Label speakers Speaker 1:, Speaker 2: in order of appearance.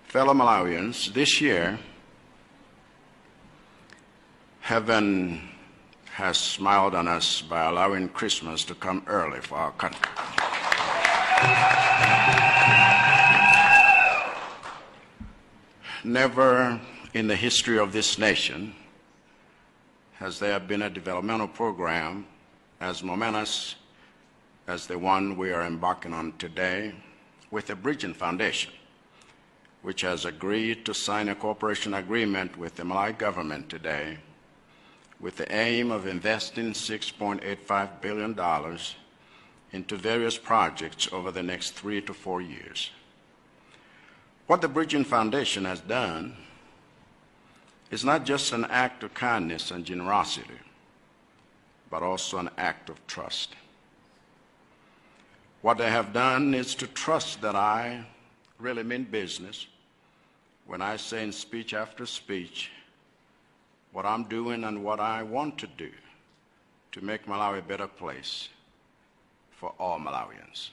Speaker 1: Fellow Malawians, this year, heaven has smiled on us by allowing Christmas to come early for our country. Never in the history of this nation has there been a developmental program as momentous as the one we are embarking on today with the Bridging Foundation, which has agreed to sign a cooperation agreement with the Malawi government today with the aim of investing $6.85 billion into various projects over the next 3 to 4 years. What the Bridging Foundation has done is not just an act of kindness and generosity, but also an act of trust. What they have done is to trust that I really mean business when I say in speech after speech what I'm doing and what I want to do to make Malawi a better place for all Malawians.